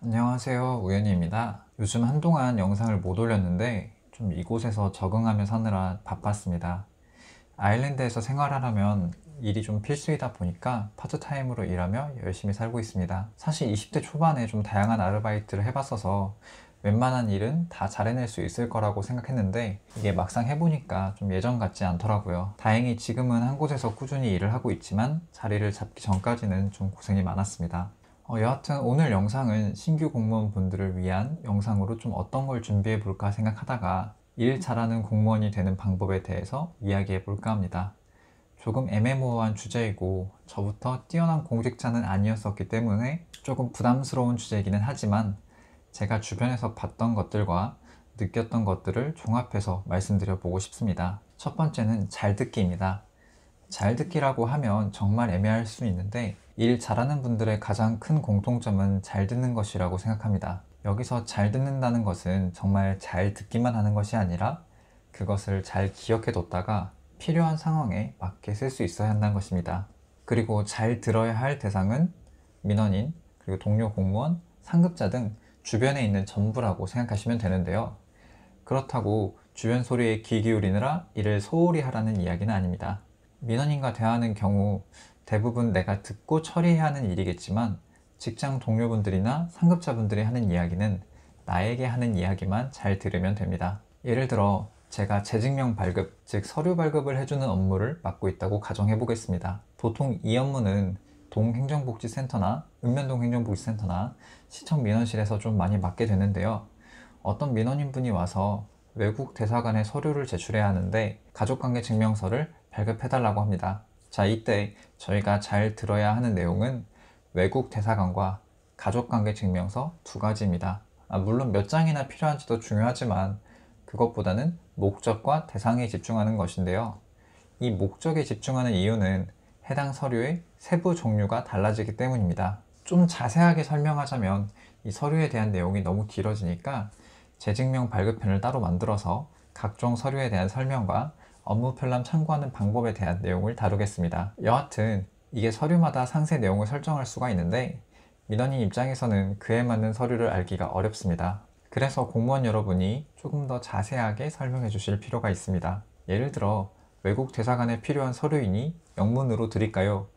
안녕하세요, 우연희입니다. 요즘 한동안 영상을 못 올렸는데 좀 이곳에서 적응하며 사느라 바빴습니다. 아일랜드에서 생활하려면 일이 좀 필수이다 보니까 파트타임으로 일하며 열심히 살고 있습니다. 사실 20대 초반에 좀 다양한 아르바이트를 해봤어서 웬만한 일은 다 잘해낼 수 있을 거라고 생각했는데 이게 막상 해보니까 좀 예전 같지 않더라고요. 다행히 지금은 한 곳에서 꾸준히 일을 하고 있지만 자리를 잡기 전까지는 좀 고생이 많았습니다. 여하튼 오늘 영상은 신규 공무원 분들을 위한 영상으로 좀 어떤 걸 준비해 볼까 생각하다가 일 잘하는 공무원이 되는 방법에 대해서 이야기해 볼까 합니다. 조금 애매모호한 주제이고 저부터 뛰어난 공직자는 아니었었기 때문에 조금 부담스러운 주제이기는 하지만 제가 주변에서 봤던 것들과 느꼈던 것들을 종합해서 말씀드려 보고 싶습니다. 첫 번째는 잘 듣기입니다. 잘 듣기라고 하면 정말 애매할 수 있는데 일 잘하는 분들의 가장 큰 공통점은 잘 듣는 것이라고 생각합니다. 여기서 잘 듣는다는 것은 정말 잘 듣기만 하는 것이 아니라 그것을 잘 기억해 뒀다가 필요한 상황에 맞게 쓸 수 있어야 한다는 것입니다. 그리고 잘 들어야 할 대상은 민원인, 그리고 동료 공무원, 상급자 등 주변에 있는 전부라고 생각하시면 되는데요. 그렇다고 주변 소리에 귀 기울이느라 일을 소홀히 하라는 이야기는 아닙니다. 민원인과 대화하는 경우 대부분 내가 듣고 처리해야 하는 일이겠지만 직장 동료분들이나 상급자분들이 하는 이야기는 나에게 하는 이야기만 잘 들으면 됩니다. 예를 들어 제가 재직명 발급, 즉 서류 발급을 해주는 업무를 맡고 있다고 가정해 보겠습니다. 보통 이 업무는 동행정복지센터나 읍면동 행정복지센터나 시청 민원실에서 좀 많이 맡게 되는데요. 어떤 민원인분이 와서 외국 대사관에 서류를 제출해야 하는데 가족관계 증명서를 발급해달라고 합니다. 자, 이때 저희가 잘 들어야 하는 내용은 외국 대사관과 가족관계 증명서 두 가지입니다. 물론 몇 장이나 필요한지도 중요하지만 그것보다는 목적과 대상에 집중하는 것인데요. 이 목적에 집중하는 이유는 해당 서류의 세부 종류가 달라지기 때문입니다. 좀 자세하게 설명하자면 이 서류에 대한 내용이 너무 길어지니까 재직명 발급편을 따로 만들어서 각종 서류에 대한 설명과 업무 편람 참고하는 방법에 대한 내용을 다루겠습니다. 여하튼 이게 서류마다 상세 내용을 설정할 수가 있는데 민원인 입장에서는 그에 맞는 서류를 알기가 어렵습니다. 그래서 공무원 여러분이 조금 더 자세하게 설명해 주실 필요가 있습니다. 예를 들어 외국 대사관에 필요한 서류이니 영문으로 드릴까요?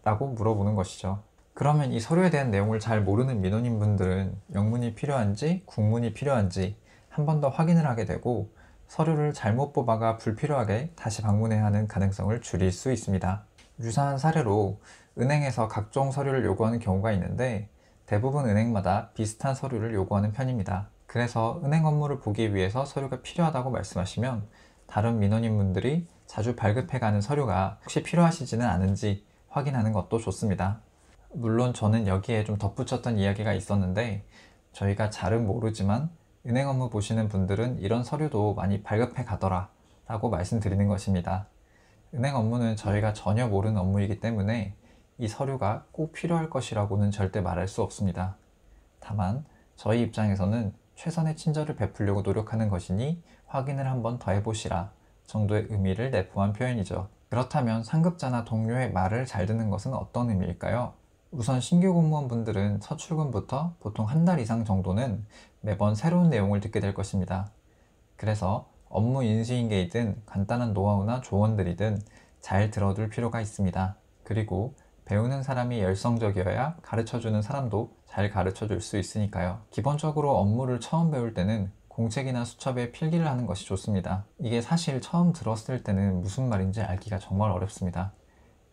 라고 물어보는 것이죠. 그러면 이 서류에 대한 내용을 잘 모르는 민원인 분들은 영문이 필요한지 국문이 필요한지 한 번 더 확인을 하게 되고 서류를 잘못 뽑아가 불필요하게 다시 방문해야 하는 가능성을 줄일 수 있습니다. 유사한 사례로 은행에서 각종 서류를 요구하는 경우가 있는데 대부분 은행마다 비슷한 서류를 요구하는 편입니다. 그래서 은행 업무를 보기 위해서 서류가 필요하다고 말씀하시면 다른 민원인분들이 자주 발급해가는 서류가 혹시 필요하시지는 않은지 확인하는 것도 좋습니다. 물론 저는 여기에 좀 덧붙였던 이야기가 있었는데 저희가 잘은 모르지만 은행 업무 보시는 분들은 이런 서류도 많이 발급해 가더라 라고 말씀드리는 것입니다. 은행 업무는 저희가 전혀 모르는 업무이기 때문에 이 서류가 꼭 필요할 것이라고는 절대 말할 수 없습니다. 다만 저희 입장에서는 최선의 친절을 베풀려고 노력하는 것이니 확인을 한번 더 해보시라 정도의 의미를 내포한 표현이죠. 그렇다면 상급자나 동료의 말을 잘 듣는 것은 어떤 의미일까요? 우선 신규 공무원분들은 첫 출근부터 보통 한 달 이상 정도는 매번 새로운 내용을 듣게 될 것입니다. 그래서 업무 인수인계이든 간단한 노하우나 조언들이든 잘 들어둘 필요가 있습니다. 그리고 배우는 사람이 열성적이어야 가르쳐주는 사람도 잘 가르쳐줄 수 있으니까요. 기본적으로 업무를 처음 배울 때는 공책이나 수첩에 필기를 하는 것이 좋습니다. 이게 사실 처음 들었을 때는 무슨 말인지 알기가 정말 어렵습니다.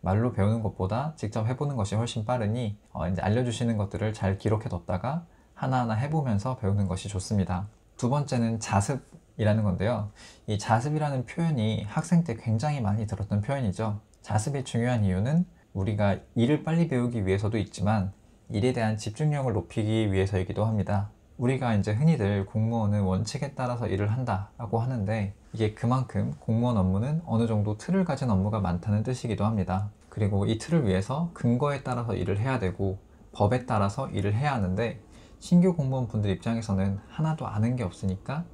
말로 배우는 것보다 직접 해보는 것이 훨씬 빠르니 이제 알려주시는 것들을 잘 기록해뒀다가 하나하나 해보면서 배우는 것이 좋습니다. 두 번째는 자습이라는 건데요. 이 자습이라는 표현이 학생 때 굉장히 많이 들었던 표현이죠. 자습이 중요한 이유는 우리가 일을 빨리 배우기 위해서도 있지만 일에 대한 집중력을 높이기 위해서이기도 합니다. 우리가 이제 흔히들 공무원은 원칙에 따라서 일을 한다라고 하는데 이게 그만큼 공무원 업무는 어느 정도 틀을 가진 업무가 많다는 뜻이기도 합니다. 그리고 이 틀을 위해서 근거에 따라서 일을 해야 되고 법에 따라서 일을 해야 하는데 신규 공무원 분들 입장에서는 하나도 아는 게 없으니까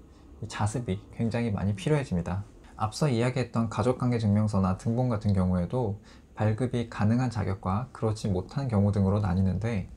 이 자습이 굉장히 많이 필요해집니다. 앞서 이야기했던 가족관계증명서나 등본 같은 경우에도 발급이 가능한 자격과 그렇지 못한 경우 등으로 나뉘는데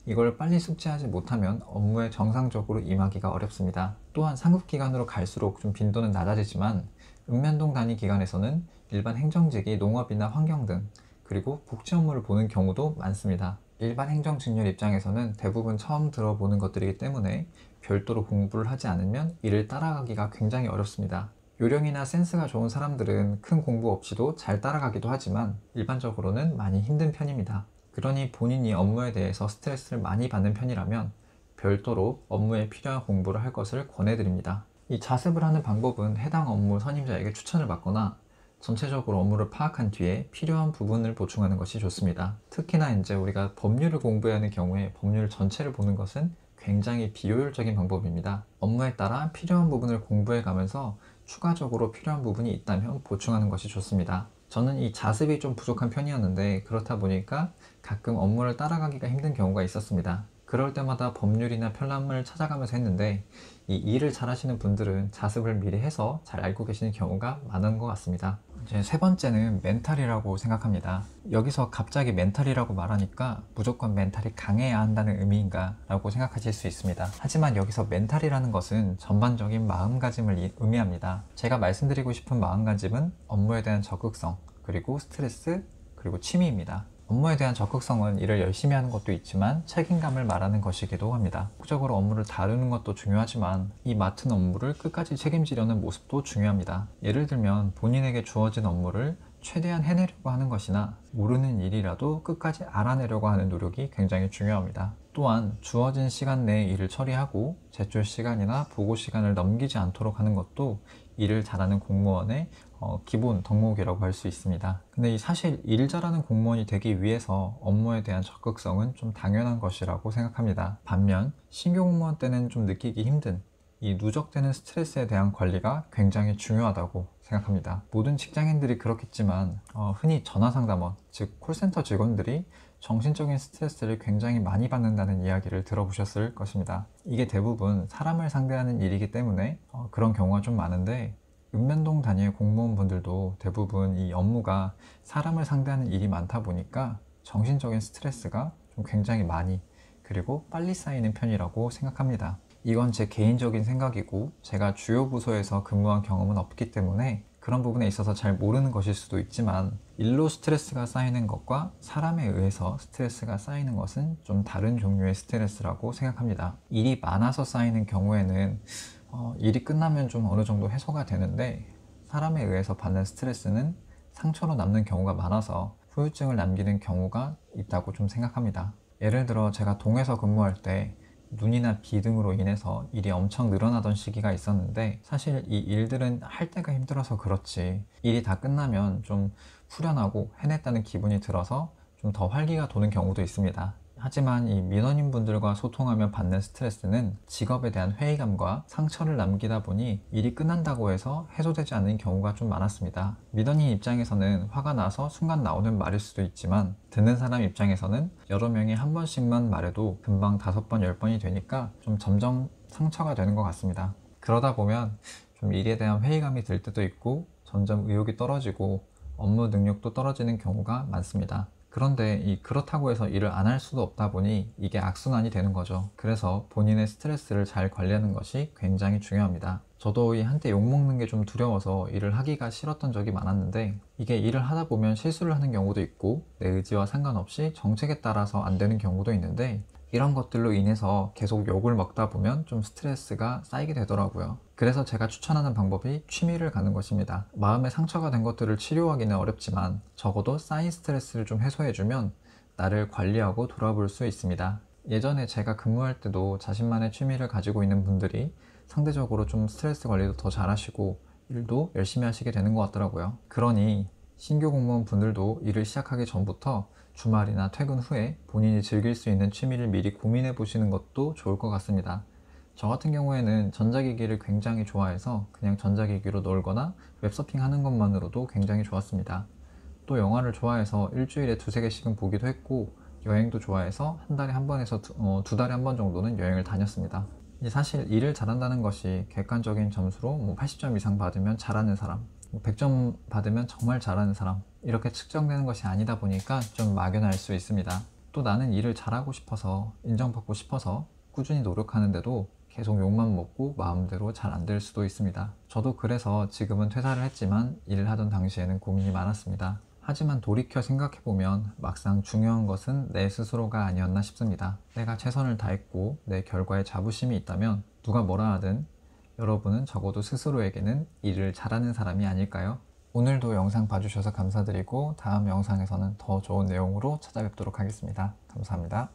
이걸 빨리 숙지하지 못하면 업무에 정상적으로 임하기가 어렵습니다. 또한 상급 기관으로 갈수록 좀 빈도는 낮아지지만 읍면동 단위 기관에서는 일반 행정직이 농업이나 환경 등 그리고 복지 업무를 보는 경우도 많습니다. 일반 행정 직렬 입장에서는 대부분 처음 들어보는 것들이기 때문에 별도로 공부를 하지 않으면 이를 따라가기가 굉장히 어렵습니다. 요령이나 센스가 좋은 사람들은 큰 공부 없이도 잘 따라가기도 하지만 일반적으로는 많이 힘든 편입니다. 그러니 본인이 업무에 대해서 스트레스를 많이 받는 편이라면 별도로 업무에 필요한 공부를 할 것을 권해드립니다. 이 자습을 하는 방법은 해당 업무 선임자에게 추천을 받거나 전체적으로 업무를 파악한 뒤에 필요한 부분을 보충하는 것이 좋습니다. 특히나 이제 우리가 법률을 공부해야 하는 경우에 법률 전체를 보는 것은 굉장히 비효율적인 방법입니다. 업무에 따라 필요한 부분을 공부해 가면서 추가적으로 필요한 부분이 있다면 보충하는 것이 좋습니다. 저는 이 자습이 좀 부족한 편이었는데 그렇다 보니까 가끔 업무를 따라가기가 힘든 경우가 있었습니다. 그럴 때마다 법률이나 편람을 찾아가면서 했는데 이 일을 잘 하시는 분들은 자습을 미리 해서 잘 알고 계시는 경우가 많은 것 같습니다. 이제 세 번째는 멘탈이라고 생각합니다. 여기서 갑자기 멘탈이라고 말하니까 무조건 멘탈이 강해야 한다는 의미인가 라고 생각하실 수 있습니다. 하지만 여기서 멘탈이라는 것은 전반적인 마음가짐을 의미합니다. 제가 말씀드리고 싶은 마음가짐은 업무에 대한 적극성, 그리고 스트레스, 그리고 취미입니다. 업무에 대한 적극성은 일을 열심히 하는 것도 있지만 책임감을 말하는 것이기도 합니다. 적극적으로 업무를 다루는 것도 중요하지만 이 맡은 업무를 끝까지 책임지려는 모습도 중요합니다. 예를 들면 본인에게 주어진 업무를 최대한 해내려고 하는 것이나 모르는 일이라도 끝까지 알아내려고 하는 노력이 굉장히 중요합니다. 또한 주어진 시간 내에 일을 처리하고 제출 시간이나 보고 시간을 넘기지 않도록 하는 것도 일을 잘하는 공무원의 기본 덕목이라고 할 수 있습니다. 근데 사실 일 잘하는 공무원이 되기 위해서 업무에 대한 적극성은 좀 당연한 것이라고 생각합니다. 반면 신규 공무원 때는 좀 느끼기 힘든 이 누적되는 스트레스에 대한 관리가 굉장히 중요하다고 생각합니다. 모든 직장인들이 그렇겠지만 흔히 전화상담원, 즉 콜센터 직원들이 정신적인 스트레스를 굉장히 많이 받는다는 이야기를 들어보셨을 것입니다. 이게 대부분 사람을 상대하는 일이기 때문에 그런 경우가 좀 많은데 읍면동 단위의 공무원분들도 대부분 이 업무가 사람을 상대하는 일이 많다 보니까 정신적인 스트레스가 좀 굉장히 많이 그리고 빨리 쌓이는 편이라고 생각합니다. 이건 제 개인적인 생각이고 제가 주요 부서에서 근무한 경험은 없기 때문에 그런 부분에 있어서 잘 모르는 것일 수도 있지만 일로 스트레스가 쌓이는 것과 사람에 의해서 스트레스가 쌓이는 것은 좀 다른 종류의 스트레스라고 생각합니다. 일이 많아서 쌓이는 경우에는 일이 끝나면 좀 어느 정도 해소가 되는데 사람에 의해서 받는 스트레스는 상처로 남는 경우가 많아서 후유증을 남기는 경우가 있다고 좀 생각합니다. 예를 들어 제가 동에서 근무할 때 눈이나 비 등으로 인해서 일이 엄청 늘어나던 시기가 있었는데 사실 이 일들은 할 때가 힘들어서 그렇지 일이 다 끝나면 좀 후련하고 해냈다는 기분이 들어서 좀 더 활기가 도는 경우도 있습니다. 하지만 이 민원인 분들과 소통하며 받는 스트레스는 직업에 대한 회의감과 상처를 남기다 보니 일이 끝난다고 해서 해소되지 않는 경우가 좀 많았습니다. 민원인 입장에서는 화가 나서 순간 나오는 말일 수도 있지만 듣는 사람 입장에서는 여러 명이 한 번씩만 말해도 금방 5번, 10번이 되니까 좀 점점 상처가 되는 것 같습니다. 그러다 보면 좀 일에 대한 회의감이 들 때도 있고 점점 의욕이 떨어지고 업무 능력도 떨어지는 경우가 많습니다. 그런데 그렇다고 해서 일을 안 할 수도 없다 보니 이게 악순환이 되는 거죠. 그래서 본인의 스트레스를 잘 관리하는 것이 굉장히 중요합니다. 저도 한때 욕먹는 게 좀 두려워서 일을 하기가 싫었던 적이 많았는데 이게 일을 하다 보면 실수를 하는 경우도 있고 내 의지와 상관없이 정책에 따라서 안 되는 경우도 있는데 이런 것들로 인해서 계속 욕을 먹다 보면 좀 스트레스가 쌓이게 되더라고요. 그래서 제가 추천하는 방법이 취미를 갖는 것입니다. 마음에 상처가 된 것들을 치료하기는 어렵지만 적어도 쌓인 스트레스를 좀 해소해주면 나를 관리하고 돌아볼 수 있습니다. 예전에 제가 근무할 때도 자신만의 취미를 가지고 있는 분들이 상대적으로 좀 스트레스 관리도 더 잘하시고 일도 열심히 하시게 되는 것 같더라고요. 그러니 신규 공무원 분들도 일을 시작하기 전부터 주말이나 퇴근 후에 본인이 즐길 수 있는 취미를 미리 고민해 보시는 것도 좋을 것 같습니다. 저 같은 경우에는 전자기기를 굉장히 좋아해서 그냥 전자기기로 놀거나 웹서핑 하는 것만으로도 굉장히 좋았습니다. 또 영화를 좋아해서 일주일에 2~3개씩은 보기도 했고 여행도 좋아해서 한 달에 한 번에서 두 달에 한 번 정도는 여행을 다녔습니다. 사실 일을 잘한다는 것이 객관적인 점수로 80점 이상 받으면 잘하는 사람, 100점 받으면 정말 잘하는 사람 이렇게 측정되는 것이 아니다 보니까 좀 막연할 수 있습니다. 또 나는 일을 잘하고 싶어서, 인정받고 싶어서 꾸준히 노력하는데도 계속 욕만 먹고 마음대로 잘 안 될 수도 있습니다. 저도 그래서 지금은 퇴사를 했지만 일을 하던 당시에는 고민이 많았습니다. 하지만 돌이켜 생각해보면 막상 중요한 것은 내 스스로가 아니었나 싶습니다. 내가 최선을 다했고 내 결과에 자부심이 있다면 누가 뭐라 하든 여러분은 적어도 스스로에게는 일을 잘하는 사람이 아닐까요? 오늘도 영상 봐주셔서 감사드리고 다음 영상에서는 더 좋은 내용으로 찾아뵙도록 하겠습니다. 감사합니다.